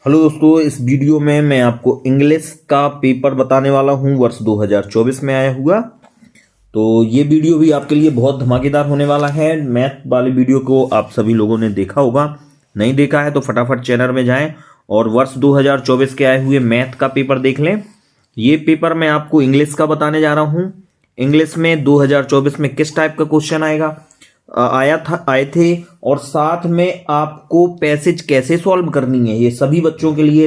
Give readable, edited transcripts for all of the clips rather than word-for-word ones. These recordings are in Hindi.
हेलो दोस्तों, इस वीडियो में मैं आपको इंग्लिश का पेपर बताने वाला हूं वर्ष 2024 में आया हुआ। तो ये वीडियो भी आपके लिए बहुत धमाकेदार होने वाला है। मैथ वाले वीडियो को आप सभी लोगों ने देखा होगा, नहीं देखा है तो फटाफट चैनल में जाएं और वर्ष 2024 के आए हुए मैथ का पेपर देख लें। ये पेपर मैं आपको इंग्लिश का बताने जा रहा हूँ। इंग्लिश में 2024 में किस टाइप का क्वेश्चन आए थे और साथ में आपको पैसेज कैसे सॉल्व करनी है, ये सभी बच्चों के लिए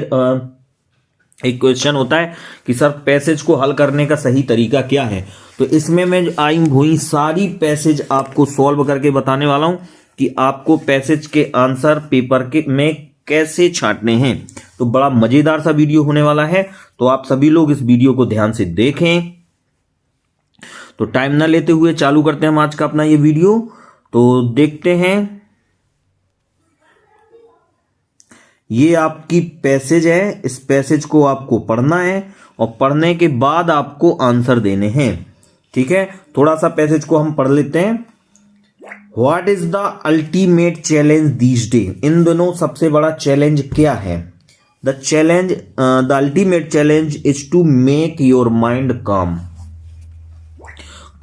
एक क्वेश्चन होता है कि सर पैसेज को हल करने का सही तरीका क्या है। तो इसमें मैं आई हुई सारी पैसेज आपको सॉल्व करके बताने वाला हूं कि आपको पैसेज के आंसर पेपर के में कैसे छांटने हैं। तो बड़ा मजेदार सा वीडियो होने वाला है, तो आप सभी लोग इस वीडियो को ध्यान से देखें। तो टाइम ना लेते हुए चालू करते हैं हम आज का अपना ये वीडियो। तो देखते हैं, ये आपकी पैसेज है, इस पैसेज को आपको पढ़ना है और पढ़ने के बाद आपको आंसर देने हैं। ठीक है, थोड़ा सा पैसेज को हम पढ़ लेते हैं। What is the ultimate challenge these day? इन दोनों सबसे बड़ा चैलेंज क्या है? The ultimate challenge is to make your mind calm.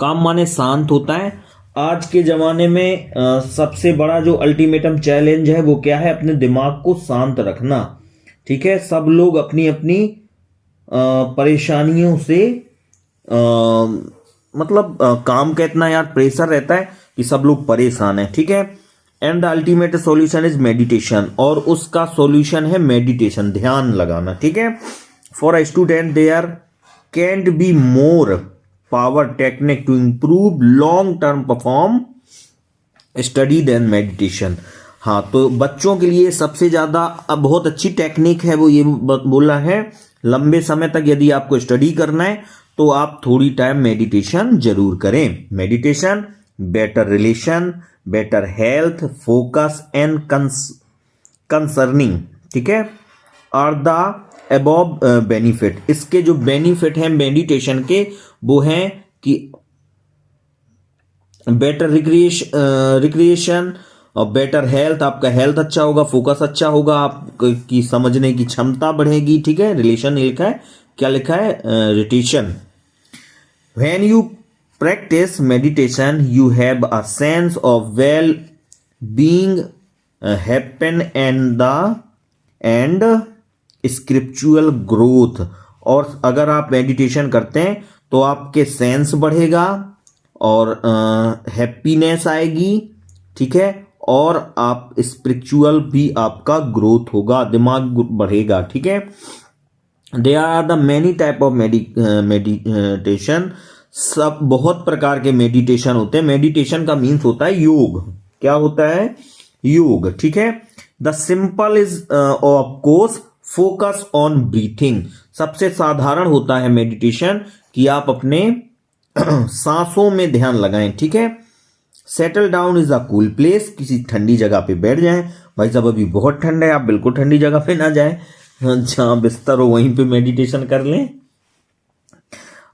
काम माने शांत होता है। आज के जमाने में सबसे बड़ा जो अल्टीमेटम चैलेंज है वो क्या है? अपने दिमाग को शांत रखना। ठीक है, सब लोग अपनी अपनी परेशानियों से काम का इतना यार प्रेशर रहता है कि सब लोग परेशान है। ठीक है, and the ultimate solution is meditation, और उसका सॉल्यूशन है मेडिटेशन, ध्यान लगाना। ठीक है, for a student there can't be more power technique to improve long term perform study then meditation. हाँ, तो बच्चों के लिए सबसे ज्यादा अब बहुत अच्छी टेक्निक है, वो ये बोला है लंबे समय तक यदि आपको स्टडी करना है तो आप थोड़ी टाइम मेडिटेशन जरूर करें। Meditation, better relation, better health, focus and concerning, ठीक है, आर द अबव बेनिफिट। इसके जो बेनिफिट हैं मेडिटेशन के वो हैं कि बेटर रिक्रिएशन और बेटर हेल्थ, आपका हेल्थ अच्छा होगा, फोकस अच्छा होगा, आपकी समझने की क्षमता बढ़ेगी। ठीक है, रिलेशन लिखा है, क्या लिखा है? Retention. When you practice meditation you have a sense of well being happen and spiritual growth. और अगर आप मेडिटेशन करते हैं तो आपके सेंस बढ़ेगा और हैप्पीनेस आएगी। ठीक है, और आप स्पिरिचुअल भी आपका ग्रोथ होगा, दिमाग बढ़ेगा। ठीक है, there are the many type of meditation. सब बहुत प्रकार के मेडिटेशन होते हैं। मेडिटेशन का मीन्स होता है योग। क्या होता है? योग। ठीक है, the simple is of course focus on breathing. सबसे साधारण होता है मेडिटेशन कि आप अपने सांसों में ध्यान लगाएं। ठीक है, settle down is a cool place. किसी ठंडी जगह पे बैठ जाएं। भाई साहब अभी बहुत ठंड है, आप बिल्कुल ठंडी जगह पे ना जाएं, जहां बिस्तर हो वहीं पे मेडिटेशन कर लें।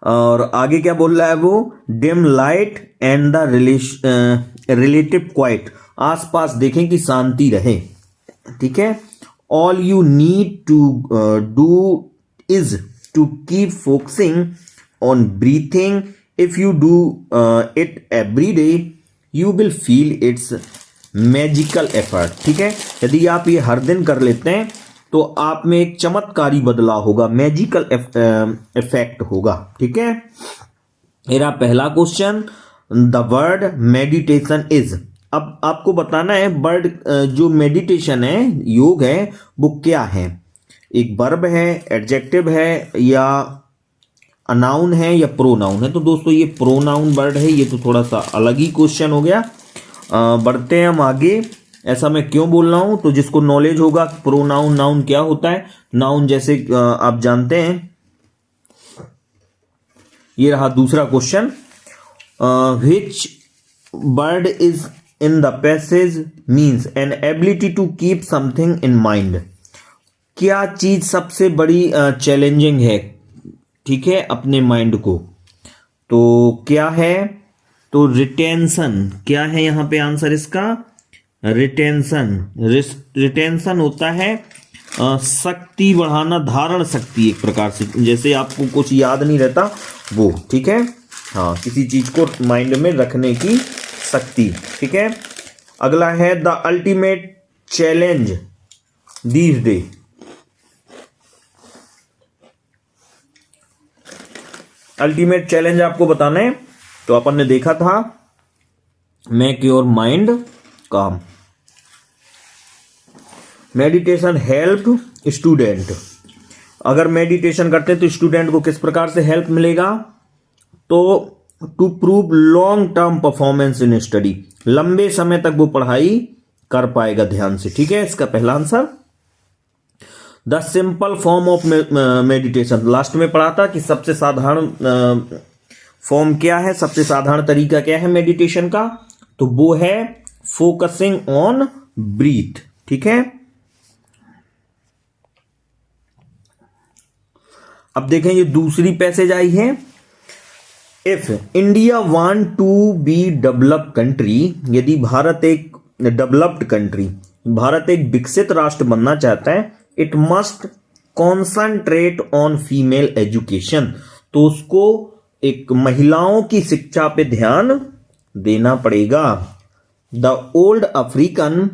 और आगे क्या बोल रहा है वो? Dim light and the relative quite. आसपास देखें कि शांति रहे। ठीक है, all you need to do is to keep focusing on breathing. If you do it every day you will feel its magical effect. ठीक है, यदि आप ये हर दिन कर लेते हैं तो आप में एक चमत्कारी बदलाव होगा, मैजिकल इफेक्ट होगा। ठीक है, मेरा पहला question, the word meditation is. अब आपको बताना है वर्ड जो मेडिटेशन है, योग है, वो क्या है? एक वर्ब है, एडजेक्टिव है, या अनाउन है, या प्रोनाउन है? तो दोस्तों ये प्रोनाउन वर्ड है, ये तो थोड़ा सा अलग ही क्वेश्चन हो गया। बढ़ते हैं हम आगे। ऐसा मैं क्यों बोल रहा हूं? तो जिसको नॉलेज होगा प्रोनाउन नाउन क्या होता है। नाउन जैसे आप जानते हैं। ये रहा दूसरा question, which word is in the passage means an ability to keep something in mind। क्या चीज सबसे बड़ी चैलेंजिंग है? ठीक है, अपने माइंड को। तो क्या है? तो रिटेंशन। क्या है यहां पे आंसर इसका? रिटेंशन। रिटेंशन होता है शक्ति बढ़ाना, धारण शक्ति एक प्रकार से, जैसे आपको कुछ याद नहीं रहता वो, ठीक है। हाँ, किसी चीज को माइंड में रखने की शक्ति, ठीक है। अगला है the ultimate challenge these day. Ultimate challenge आपको बताना है, तो अपन ने देखा था मेक योर माइंड काम। Meditation help student. अगर मेडिटेशन करते हैं तो स्टूडेंट को किस प्रकार से हेल्प मिलेगा, तो to prove long term performance in study, लंबे समय तक वो पढ़ाई कर पाएगा ध्यान से, ठीक है। इसका पहला answer. The simple form of meditation, last में पढ़ा था कि सबसे साधारण फॉर्म क्या है, सबसे साधारण तरीका क्या है मेडिटेशन का, तो वो है फोकसिंग ऑन ब्रीथ, ठीक है। अब देखें ये दूसरी पैसेज आई है। If India want to be developed country, यदि भारत एक डेवलप्ड कंट्री, भारत एक विकसित राष्ट्र बनना चाहता है, it must concentrate on female education, तो उसको एक महिलाओं की शिक्षा पे ध्यान देना पड़ेगा। द ओल्ड अफ्रीकन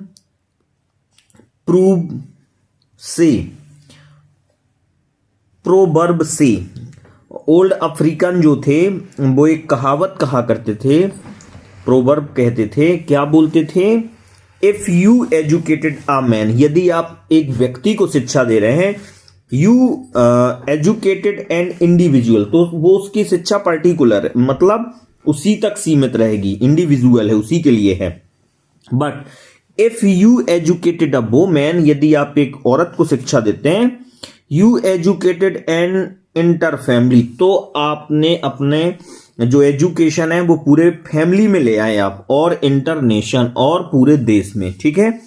प्रोवर्ब से, ओल्ड अफ्रीकन जो थे वो एक कहावत कहा करते थे, प्रोवर्ब कहते थे, क्या बोलते थे, if you educated a man, यदि आप एक व्यक्ति को शिक्षा दे रहे हैं, यू एजुकेटेड एन इंडिविजुअल, तो वो उसकी शिक्षा पर्टिकुलर है, मतलब उसी तक सीमित रहेगी, इंडिविजुअल है, उसी के लिए है। But if you educated a woman, यदि आप एक औरत को शिक्षा देते हैं, you educated an entire family, तो आपने अपने जो एजुकेशन है वो पूरे फैमिली में ले आए आप, और इंटरनेशन, और पूरे देश में, ठीक है।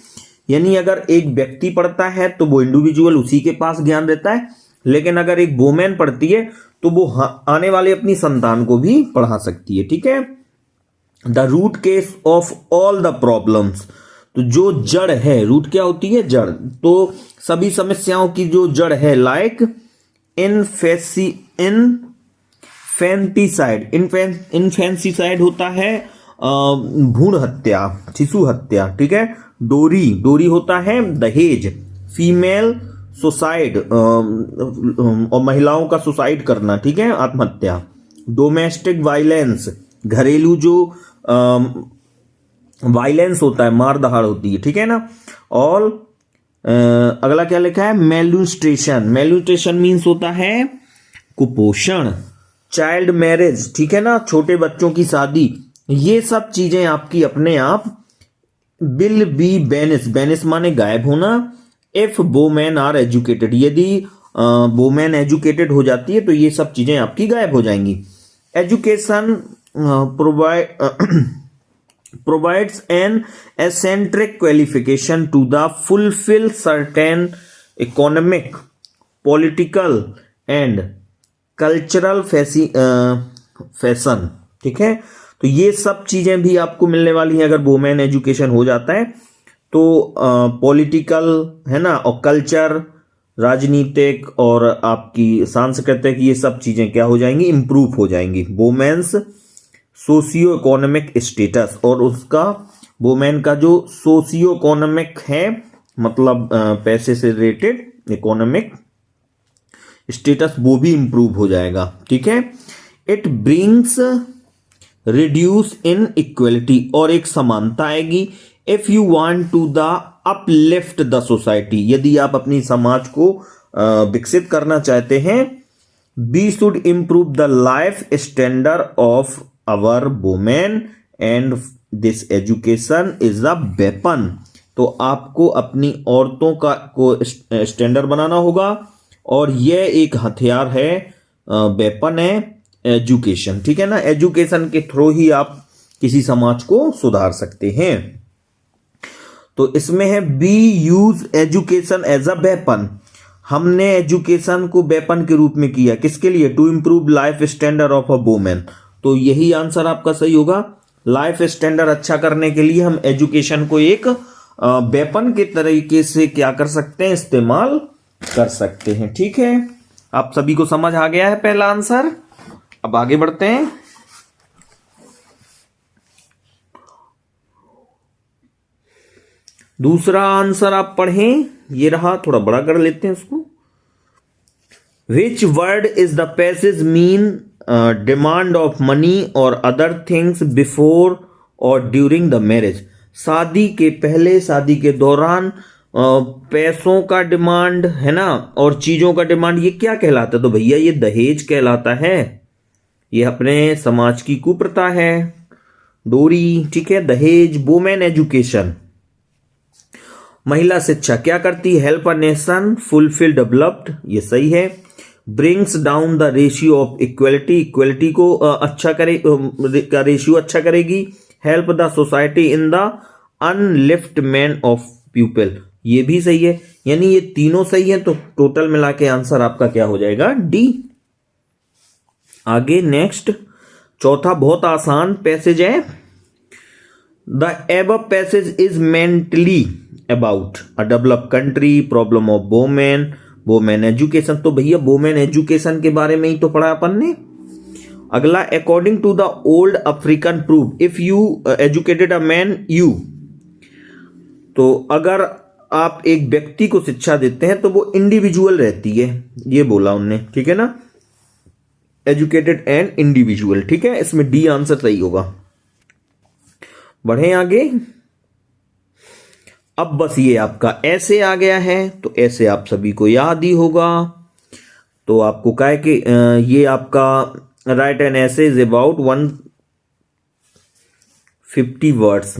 यानी अगर एक व्यक्ति पढ़ता है तो वो इंडिविजुअल उसी के पास ज्ञान रहता है, लेकिन अगर एक वुमेन पढ़ती है तो वो आने वाले अपनी संतान को भी पढ़ा सकती है, ठीक है। The root case of all the problems, तो जो जड़ है, रूट क्या होती है, जड़, तो सभी समस्याओं की जो जड़ है, लाइक इनफेंटिसाइड होता है भ्रूण हत्या, शिशु हत्या, ठीक है। डोरी होता है दहेज, फीमेल सुसाइड और महिलाओं का सुसाइड करना, ठीक है, आत्महत्या। डोमेस्टिक वायलेंस, घरेलू जो वायलेंस होता है, मार दहाड़ होती है, ठीक है ना। और अगला क्या लिखा है, मेलन्यूट्रिशन मीन्स होता है कुपोषण। चाइल्ड मैरिज, ठीक है ना, छोटे बच्चों की शादी, ये सब चीजें आपकी अपने आप विल बी बेनिस माने गायब होना, इफ वुमेन आर एजुकेटेड, यदि वुमेन एजुकेटेड हो जाती है तो ये सब चीजें आपकी गायब हो जाएंगी। Education provides an eccentric qualification to the fulfill certain economic, political and cultural fashion, ठीक है। तो ये सब चीजें भी आपको मिलने वाली हैं अगर वुमेन एजुकेशन हो जाता है तो। पॉलिटिकल है ना, और कल्चर, राजनीतिक और आपकी सांस्कृतिक, ये सब चीजें क्या हो जाएंगी, इंप्रूव हो जाएंगी। वुमेन्स सोशियो इकोनॉमिक स्टेटस, और उसका वुमेन का जो सोशियो इकोनॉमिक है, मतलब पैसे से रिलेटेड इकोनॉमिक स्टेटस, वो भी इंप्रूव हो जाएगा, ठीक है। It brings reduce in equality, और एक समानता आएगी। If you want to the uplift the society, यदि आप अपनी समाज को विकसित करना चाहते हैं, we should improve the life standard of our women and this education is a weapon, तो आपको अपनी औरतों का को स्टैंडर्ड बनाना होगा, और यह एक हथियार है, वेपन है एजुकेशन, ठीक है ना। एजुकेशन के थ्रू ही आप किसी समाज को सुधार सकते हैं। तो इसमें है we use education as a weapon, हमने एजुकेशन को वेपन के रूप में किया, किसके लिए, to improve life standard of a women, तो यही आंसर आपका सही होगा। लाइफ स्टैंडर्ड अच्छा करने के लिए हम एजुकेशन को एक वेपन के तरीके से क्या कर सकते हैं, इस्तेमाल कर सकते हैं। ठीक है, आप सभी को समझ आ गया है पहला आंसर। अब आगे बढ़ते हैं। दूसरा आंसर आप पढ़ें, ये रहा, थोड़ा बड़ा कर लेते हैं इसको। Which word is the passage mean demand of money और अदर थिंग्स बिफोर और ड्यूरिंग द मैरिज। शादी के पहले, शादी के दौरान पैसों का डिमांड है ना, और चीजों का डिमांड, ये क्या कहलाता है? तो भैया ये दहेज कहलाता है। ये अपने समाज की कुप्रथा है, डोरी। ठीक है, दहेज। वुमेन एजुकेशन, महिला शिक्षा क्या करती है? Help a nation fulfill developed, ये सही है। Brings down the ratio of equality, equality को अच्छा करे, का रेशियो अच्छा करेगी। Help the society in the upliftment of people, ये भी सही है। यानी ये तीनों सही है, तो टोटल मिला के आंसर आपका क्या हो जाएगा? डी। आगे नेक्स्ट, चौथा बहुत आसान पैसेज है। The above passage is mentally about a developed country, problem of women, women education. तो भैया वोमेन एजुकेशन के बारे में ही तो पढ़ा अपन ने। अगला, according to the old African proof if you educated a man you. तो अगर आप एक व्यक्ति को शिक्षा देते हैं तो वो इंडिविजुअल रहती है, ये बोला उनने। ठीक है ना, एजुकेटेड एंड इंडिविजुअल। ठीक है, इसमें डी आंसर सही होगा। बढ़े आगे। अब बस ये आपका ऐसे आ गया है, तो ऐसे आप सभी को याद ही होगा। तो आपको क्या है कि ये आपका राइट एन ऐसे इज अबाउट 150 वर्ड्स।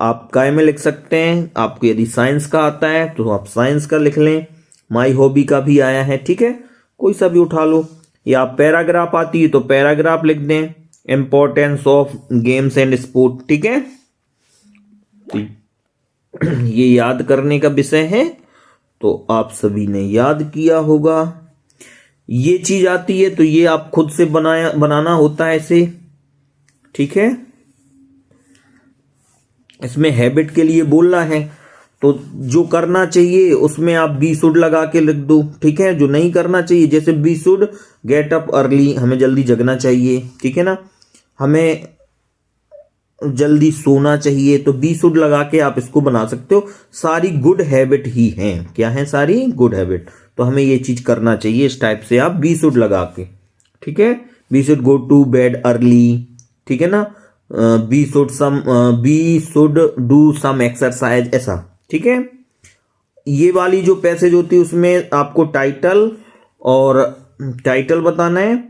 आप काय में लिख सकते हैं। आपको यदि साइंस का आता है तो आप साइंस का लिख लें। माई हॉबी का भी आया है, ठीक है, कोई सा भी उठा लो। या पैराग्राफ आती है तो पैराग्राफ लिख दें। Importance of games and sport, ठीक है, तो ये याद करने का विषय है, तो आप सभी ने याद किया होगा। ये चीज आती है तो ये आप खुद से बनाना होता है ऐसे। ठीक है, इसमें हैबिट के लिए बोलना है, तो जो करना चाहिए उसमें आप बी शुड लगा के लिख दो। ठीक है, जो नहीं करना चाहिए, जैसे we should get up early, हमें जल्दी जगना चाहिए। ठीक है ना, हमें जल्दी सोना चाहिए, तो बी शुड लगा के आप इसको बना सकते हो। सारी गुड हैबिट ही हैं। क्या है? सारी गुड हैबिट। तो हमें ये चीज करना चाहिए, इस टाइप से आप बी शुड लगा के। ठीक है, we should go to bed early. ठीक है ना, we should do some exercise, ऐसा। ठीक है, ये वाली जो पैसेज होती है उसमें आपको टाइटल बताना है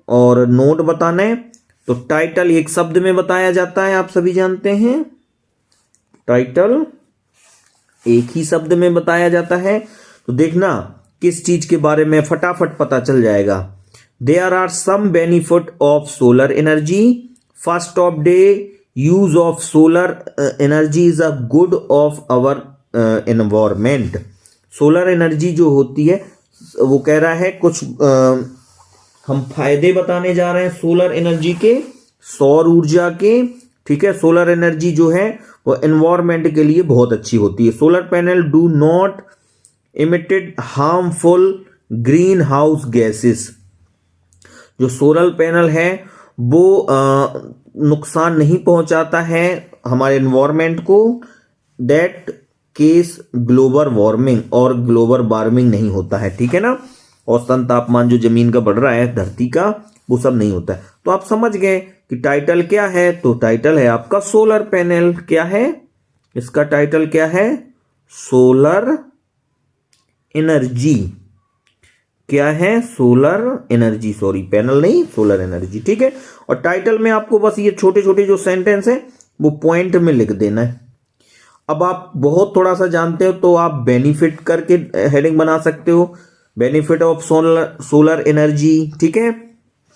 और नोट बताना है। तो टाइटल एक शब्द में बताया जाता है, आप सभी जानते हैं, टाइटल एक ही शब्द में बताया जाता है। तो देखना किस चीज के बारे में, फटाफट पता चल जाएगा। There are some benefit of solar energy. First of day, use of solar energy is a good of our environment. Solar energy जो होती है, वो कह रहा है कुछ हम फायदे बताने जा रहे हैं सोलर एनर्जी के, सौर ऊर्जा के। ठीक है, सोलर एनर्जी जो है वो एनवायरमेंट के लिए बहुत अच्छी होती है। Solar panel do not emitted harmful green house gases. जो सोलर पैनल है वो नुकसान नहीं पहुंचाता है हमारे एनवायरमेंट को। दैट केस ग्लोबल वार्मिंग, और ग्लोबल वार्मिंग नहीं होता है। ठीक है ना, औसतन तापमान जो जमीन का बढ़ रहा है धरती का, वो सब नहीं होता है। तो आप समझ गए कि टाइटल क्या है। तो टाइटल है आपका सोलर पैनल। क्या है इसका टाइटल? क्या है? Solar energy. क्या है? सोलर एनर्जी, सॉरी पैनल नहीं, सोलर एनर्जी। ठीक है, और टाइटल में आपको बस ये छोटे छोटे जो सेंटेंस है वो पॉइंट में लिख देना है। अब आप बहुत थोड़ा सा जानते हो तो आप बेनिफिट करके हेडिंग बना सकते हो, बेनिफिट ऑफ सोलर एनर्जी। ठीक है,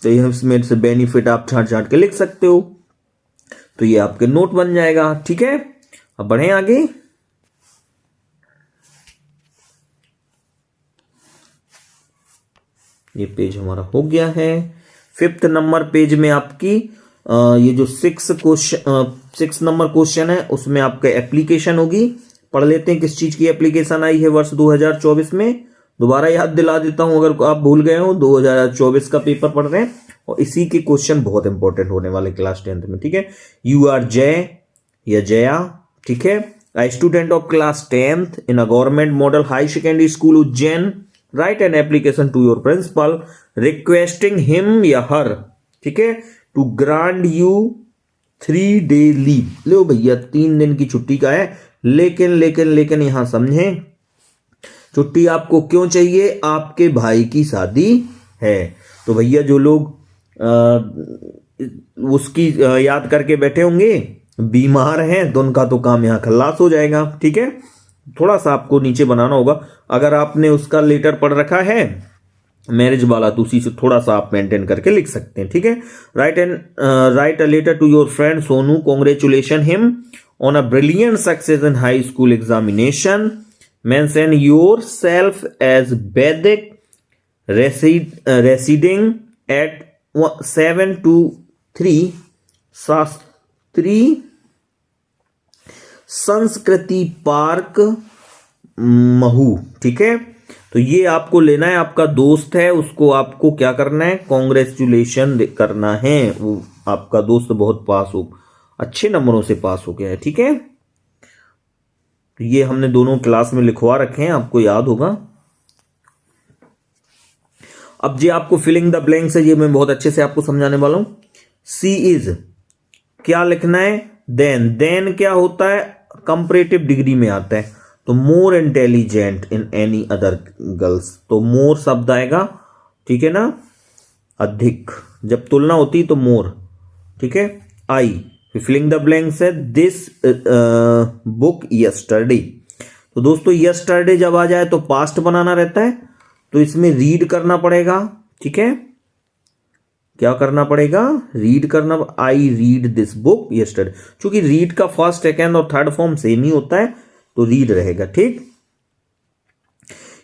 तो इसमें से बेनिफिट आप छांट के लिख सकते हो, तो ये आपके नोट बन जाएगा। ठीक है, अब बढ़े आगे। ये पेज हमारा हो गया है। 5th नंबर पेज में आपकी ये जो 6 नंबर क्वेश्चन है उसमें आपका एप्लीकेशन होगी। पढ़ लेते हैं किस चीज की एप्लीकेशन आई है वर्ष 2024 में। दोबारा याद दिला देता हूं अगर आप भूल गए हो, 2024 का पेपर पढ़ रहे हैं और इसी के क्वेश्चन बहुत इंपॉर्टेंट होने वाले क्लास 10th में, ठीक है। यू आर जय या जया, ठीक है, a student of class 10th in a government model high secondary school Ujjain, write an application to your principal requesting him या her, ठीक है, to grant you 3-day leave। लो भैया 3 दिन की छुट्टी का है, लेकिन लेकिन लेकिन यहां समझें, छुट्टी आपको क्यों चाहिए? आपके भाई की शादी है। तो भैया जो लोग उसकी याद करके बैठे होंगे, बीमार हैं, तो उनका तो काम यहां खल्लास हो जाएगा, ठीक है। थोड़ा सा आपको नीचे बनाना होगा। अगर आपने उसका लेटर पढ़ रखा है मैरिज वाला, तो उसी से थोड़ा सा आप मेंटेन करके लिख सकते हैं, ठीक है। Write a letter to your friend Sonu, congratulation him on a brilliant success in high school examination, mention yourself as Vaidik residing at 723 Shastri Sanskriti park Mhow, ठीक है। तो ये आपको लेना है, आपका दोस्त है, उसको आपको क्या करना है? कॉन्ग्रेचुलेशन करना है। वो आपका दोस्त बहुत पास हो, अच्छे नंबरों से पास हो गया है, ठीक है। तो ये हमने दोनों क्लास में लिखवा रखे हैं, आपको याद होगा। अब जी आपको फिलिंग द ब्लैंक्स है, ये मैं बहुत अच्छे से आपको समझाने वाला हूं। सी इज क्या लिखना है? देन। देन क्या होता है? कंपैरेटिव डिग्री में आता है, तो more intelligent in any other girls, तो मोर शब्द आएगा, ठीक है ना, अधिक। जब तुलना होती तो मोर, ठीक है। आई फिलिंग द ब्लैंक्स है दिस बुक यस्टरडे। तो दोस्तों यस्टरडे जब आ जाए तो पास्ट बनाना रहता है, तो इसमें रीड करना पड़ेगा, ठीक है। क्या करना पड़ेगा? रीड करना। I read this book yesterday. चूंकि रीड का फर्स्ट, सेकेंड और थर्ड फॉर्म सेम ही होता है, तो रीड रहेगा, ठीक।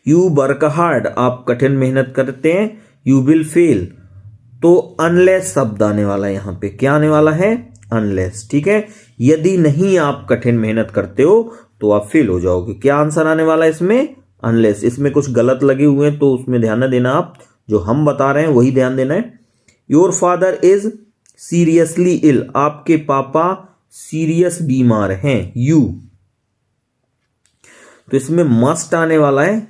यू वर्क हार्ड, आप कठिन मेहनत करते हैं। यू विल फेल, तो अनलेस शब्द आने वाला है यहां पे। क्या आने वाला है? अनलेस, ठीक है। यदि नहीं आप कठिन मेहनत करते हो तो आप फेल हो जाओगे। क्या आंसर आने वाला है इसमें? अनलेस। इसमें कुछ गलत लगे हुए हैं तो उसमें ध्यान न देना, आप जो हम बता रहे हैं वही ध्यान देना है। Your father is seriously ill, आपके पापा सीरियस बीमार हैं। यू, तो इसमें मस्ट आने वाला है,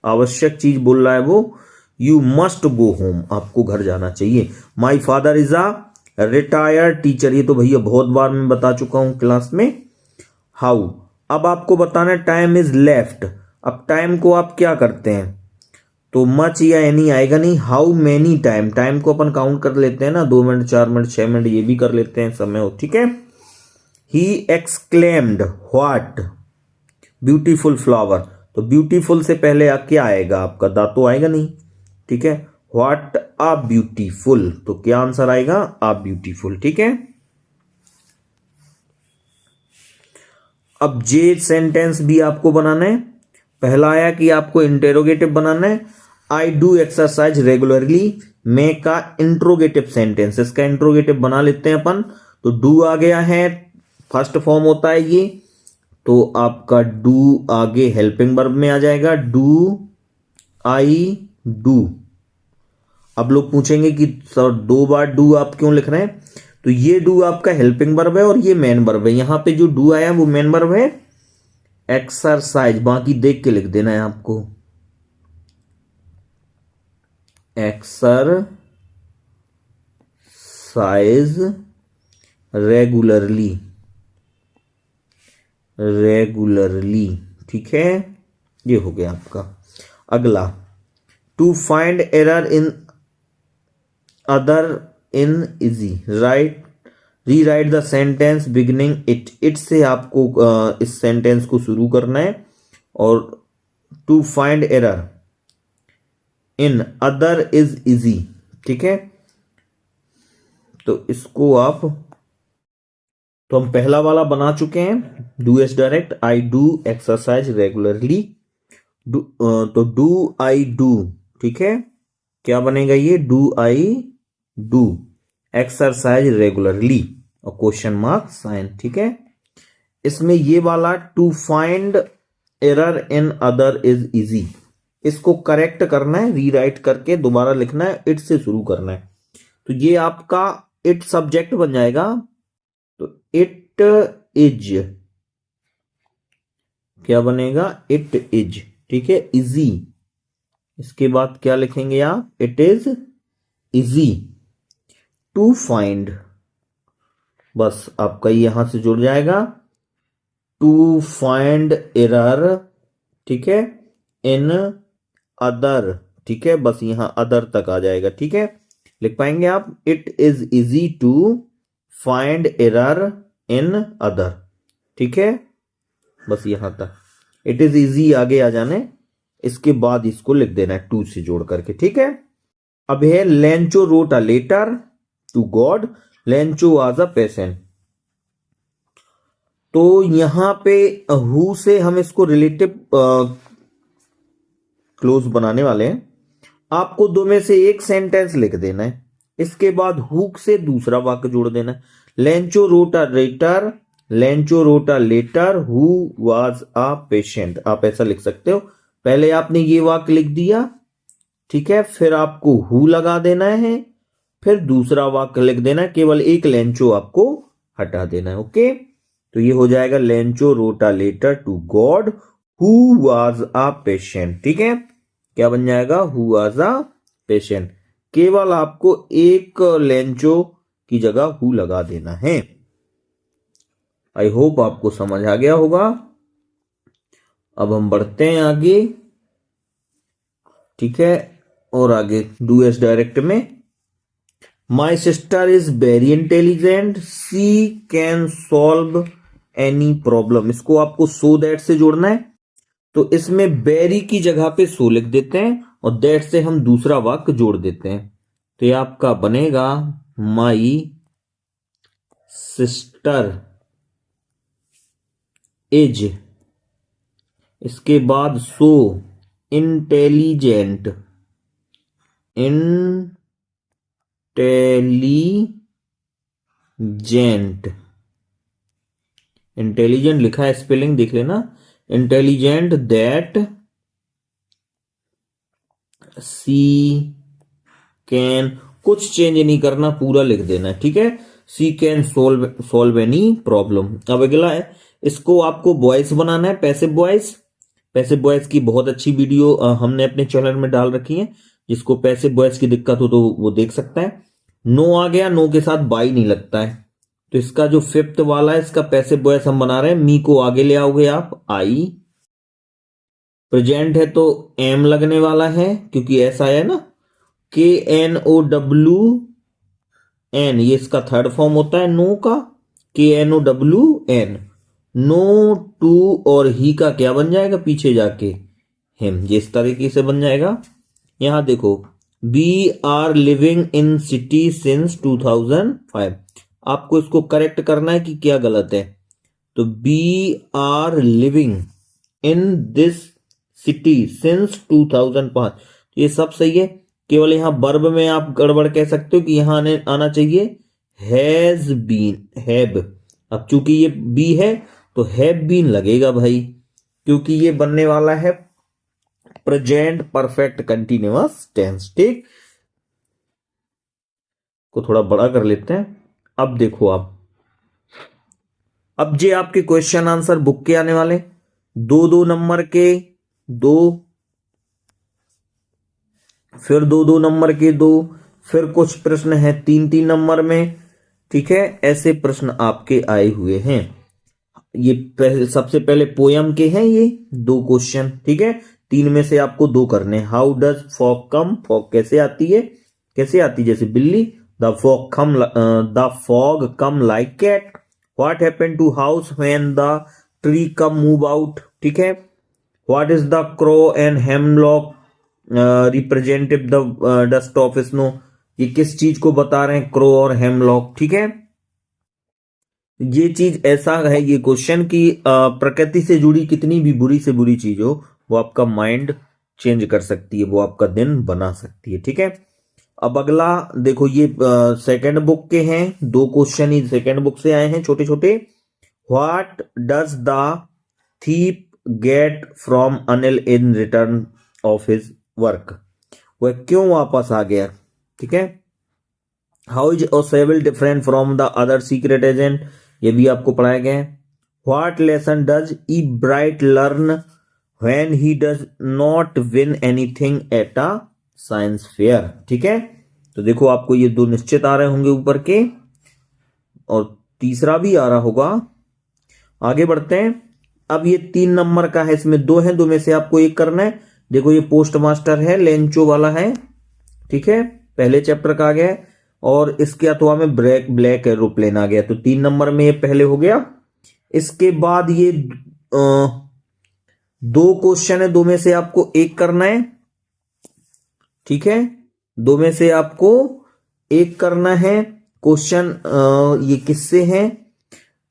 आवश्यक चीज बोल रहा है वो। यू मस्ट गो होम, आपको घर जाना चाहिए। My father is a retired teacher, ये तो भैया बहुत बार मैं बता चुका हूं क्लास में। हाउ, अब आपको बताना है टाइम इज लेफ्ट। अब टाइम को आप क्या करते हैं? तो मच या एनी आएगा नहीं। हाउ मेनी टाइम, टाइम को अपन काउंट कर लेते हैं ना, 2 मिनट, 4 मिनट, 6 मिनट, ये भी कर लेते हैं समय हो, ठीक है। He exclaimed what beautiful flower, तो ब्यूटीफुल से पहले क्या आएगा आपका? दा तो आएगा नहीं, ठीक है। व्हाट आ ब्यूटीफुल, तो क्या आंसर आएगा? आ ब्यूटीफुल, ठीक है। अब जे सेंटेंस भी आपको बनाना है। पहला आया कि आपको इंटेरोगेटिव बनाना है। आई डू एक्सरसाइज रेगुलरली, मैं का इंट्रोगेटिव सेंटेंस, इसका इंट्रोगेटिव बना लेते हैं अपन। तो डू आ गया है, फर्स्ट फॉर्म होता है ये, तो आपका डू आगे हेल्पिंग वर्ब में आ जाएगा। Do I do. अब लोग पूछेंगे कि सर 2 बार डू आप क्यों लिख रहे हैं? तो ये डू आपका हेल्पिंग वर्ब है और ये मेन वर्ब है। यहां पे जो डू आया वो मेन वर्ब है। एक्सरसाइज, बाकी देख के लिख देना है आपको। एक्सरसाइज रेगुलरली, रेगुलरली, ठीक है। ये हो गया आपका। अगला, to find error in other in easy, right rewrite the sentence beginning it. It से आपको इस सेंटेंस को शुरू करना है। और to find error in other is easy, ठीक है। तो इसको आप, तो हम पहला वाला बना चुके हैं, do as direct. I do exercise regularly, तो डू आई डू, ठीक है। क्या बनेगा ये? Do I do exercise regularly और क्वेश्चन मार्क साइन, ठीक है। इसमें ये वाला to find error in other is easy, इसको करेक्ट करना है, रीराइट करके दोबारा लिखना है, इट से शुरू करना है। तो ये आपका इट सब्जेक्ट बन जाएगा, तो इट इज क्या बनेगा, इट इज, ठीक है, इजी। इसके बाद क्या लिखेंगे आप, it is easy to find, बस आपका यहां से जुड़ जाएगा, टू फाइंड एरर, ठीक है, इन अदर, ठीक है, बस यहां अदर तक आ जाएगा, ठीक है, लिख पाएंगे आप, it is easy to find error in other, ठीक है, बस यहां तक, इट इज इजी आगे आ जाने, इसके बाद इसको लिख देना है टू से जोड़ करके, ठीक है। अब है Lencho wrote a letter to God, Lencho was a patient, तो यहां पे हु से हम इसको रिलेटिव क्लोज बनाने वाले हैं। आपको दो में से एक सेंटेंस लिख देना है, इसके बाद हुक से दूसरा वाक्य जोड़ देना है। Lencho wrote a letter, Lencho wrote a letter who was a patient, आप ऐसा लिख सकते हो। पहले आपने ये वाक्य लिख दिया, ठीक है, फिर आपको हु लगा देना है, फिर दूसरा वाक्य लिख देना है, केवल एक लेंचो आपको हटा देना है। ओके, तो ये हो जाएगा Lencho wrote a letter to God who was a patient, ठीक है, क्या बन जाएगा, हु वाज अ पेशेंट, केवल आपको एक लेंचो की जगह हु लगा देना है। आई होप आपको समझ आ गया होगा। अब हम बढ़ते हैं आगे, ठीक है, और आगे डू एस डायरेक्ट में, my sister is very intelligent, she can solve any problem, इसको आपको सो दैट से जोड़ना है, तो इसमें वेरी की जगह पे सो लिख देते हैं और दैट से हम दूसरा वाक्य जोड़ देते हैं, तो ये आपका बनेगा माई सिस्टर इज, इसके बाद सो इंटेलिजेंट, इंटेलिजेंट, इंटेलिजेंट लिखा है, स्पेलिंग देख लेना, इंटेलिजेंट दैट सी कैन, कुछ चेंज नहीं करना, पूरा लिख देना है, ठीक है, सी कैन सोल्व एनी प्रॉब्लम। अब अगला है, इसको आपको वॉइस बनाना है, पैसिव वॉइस, पैसिव वॉइस की बहुत अच्छी वीडियो हमने अपने चैनल में डाल रखी है, जिसको पैसिव वॉइस की दिक्कत हो तो वो देख सकता है। नो आ गया, नो के साथ बाई नहीं लगता है, तो इसका जो फिफ्थ वाला है, इसका पैसिव वॉइस हम बना रहे हैं, मी को आगे ले आओगे आप, आई, प्रेजेंट है तो एम लगने वाला है, क्योंकि ऐसा है ना, के एन ओ डब्ल्यू एन, ये इसका थर्ड फॉर्म होता है नो का, K N O W N, know टू और ही का क्या बन जाएगा पीछे जाके, हिम, ये इस तरीके से बन जाएगा। यहां देखो, we are living in city since 2005, आपको इसको करेक्ट करना है कि क्या गलत है, तो we are living in this city since 2005, ये सब सही है, केवल यहां वर्ब में आप गड़बड़ कह सकते हो कि यहां आना चाहिए हैज बीन, हैव, अब चूंकि ये बी है तो हैव बीन लगेगा भाई, क्योंकि ये बनने वाला है प्रेजेंट परफेक्ट कंटिन्यूअस टेंस, ठीक, को थोड़ा बड़ा कर लेते हैं। अब देखो आप, अब जे आपके क्वेश्चन आंसर बुक के आने वाले, 2-2 नंबर के 2, फिर 2-2 नंबर के 2, फिर कुछ प्रश्न है 3-3 नंबर में, ठीक है, ऐसे प्रश्न आपके आए हुए हैं। ये सबसे पहले पोयम के हैं ये 2 क्वेश्चन, ठीक है, 3 में से आपको 2 करने। How does fog come, fog कैसे आती है, कैसे आती जैसे बिल्ली, the fog come like cat, what happen to house when the tree come move out, ठीक है, what is the crow and hemlock representative the dust of snow, ये किस चीज को बता रहे हैं, क्रो और हेमलॉक, ठीक है, ये चीज ऐसा है ये क्वेश्चन की प्रकृति से जुड़ी कितनी भी बुरी से बुरी चीज हो वो आपका माइंड चेंज कर सकती है, वो आपका दिन बना सकती है, ठीक है। अब अगला देखो, ये सेकंड बुक के हैं 2 क्वेश्चन ही सेकंड बुक से आए हैं छोटे छोटे, what does the thief get from Anil in return of his work, वह क्यों वापस आ गया, ठीक है। How is Ausable different from the other secret agent, ये भी आपको पढ़ाया गया है। What lesson does Ebright learn when he does not win anything at a science fair, ठीक है। तो देखो आपको ये दो निश्चित आ रहे होंगे ऊपर के, और तीसरा भी आ रहा होगा। आगे बढ़ते हैं। अब ये 3 नंबर का है, इसमें 2 है, 2 में से आपको एक करना है। देखो ये पोस्ट मास्टर है, लेंचो वाला है, ठीक है, पहले चैप्टर का आ गया है। और इसके अथवा में ब्लैक एरोप्लेन आ गया, तो 3 नंबर में ये पहले हो गया। इसके बाद ये 2 क्वेश्चन है, 2 में से आपको एक करना है, ठीक है, 2 में से आपको एक करना है। क्वेश्चन ये किससे है,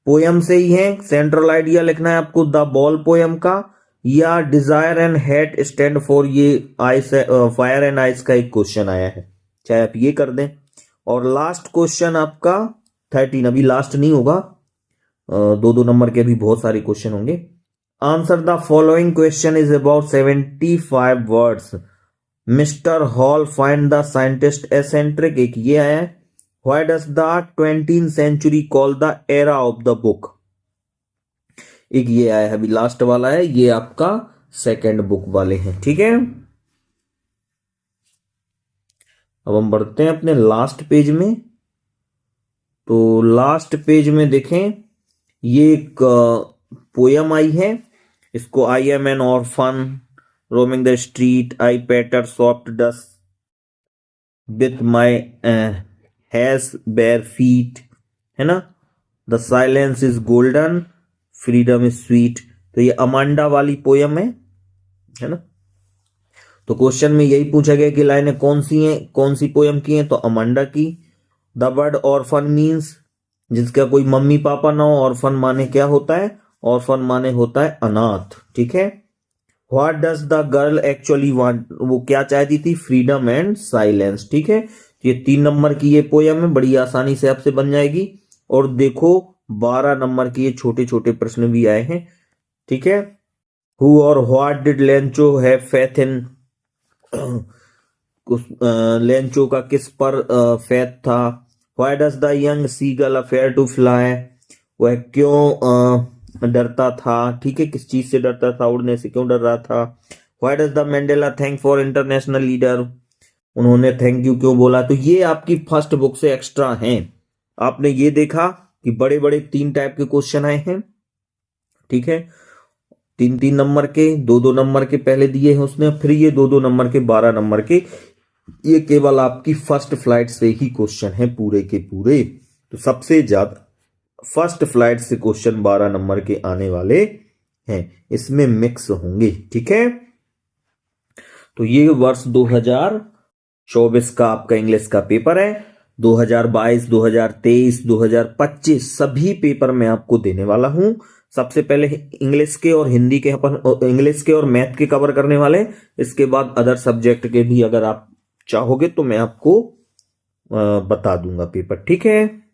पोयम से ही है। सेंट्रल आइडिया लिखना है आपको द बॉल पोयम का, या desire and hate stand for, ये आइस फायर एंड आइस का एक क्वेश्चन आया है, चाहे आप ये कर दें। और लास्ट क्वेश्चन आपका 13, अभी लास्ट नहीं होगा, 2-2 नंबर के भी बहुत सारे क्वेश्चन होंगे। Answer the following question is about 75 words. Mister Hall find the scientist eccentric, एक ये आया है। Why does the 20th century call the era of the book, एक ये आया है, अभी लास्ट वाला है, ये आपका सेकंड बुक वाले हैं, ठीक है। अब हम बढ़ते हैं अपने लास्ट पेज में। तो लास्ट पेज में देखें, ये एक पोयम आई है, इसको I am an orphan roaming the street, I pattern soft dust with my hazy bare feet, है ना, the silence is golden freedom is sweet. तो ये अमांडा वाली पोयम है ना। तो क्वेश्चन में यही पूछा गया कि लाइनें कौन सी हैं, कौन सी पोयम की हैं, तो अमांडा की। द वर्ड ऑर्फन मीन्स, जिसका कोई मम्मी पापा ना हो। ऑर्फन माने क्या होता है, ऑर्फन माने होता है अनाथ, ठीक है। What does the girl actually want, वो क्या चाहती थी, फ्रीडम एंड साइलेंस, ठीक है। ये 3 नंबर की ये पोयम है, बड़ी आसानी से आपसे बन जाएगी। और देखो 12 नंबर के ये छोटे छोटे प्रश्न भी आए हैं, ठीक है। हु और what did Lencho have faith in, Lencho का किस पर फेथ था। Why does the young seagull afraid to fly, वह क्यों डरता था, ठीक है, किस चीज से डरता था, उड़ने से क्यों डर रहा था। Why does the Mandela thank for international leader, उन्होंने थैंक यू क्यों बोला। तो ये आपकी फर्स्ट बुक से एक्स्ट्रा हैं। आपने ये देखा कि बड़े बड़े 3 टाइप के क्वेश्चन आए हैं, ठीक है, 3-3 नंबर के, 2-2 नंबर के पहले दिए हैं उसने, फिर ये 2-2 नंबर के 12 नंबर के। ये केवल आपकी फर्स्ट फ्लाइट से ही क्वेश्चन है पूरे के पूरे। तो सबसे ज्यादा फर्स्ट फ्लाइट से क्वेश्चन 12 नंबर के आने वाले हैं, इसमें मिक्स होंगे, ठीक है। तो ये वर्ष 2024 का आपका इंग्लिश का पेपर है। 2022, 2023, 2025 सभी पेपर मैं आपको देने वाला हूं। सबसे पहले इंग्लिश के और हिंदी के, अपन इंग्लिश के और मैथ के कवर करने वाले, इसके बाद अदर सब्जेक्ट के भी अगर आप चाहोगे तो मैं आपको बता दूंगा पेपर, ठीक है।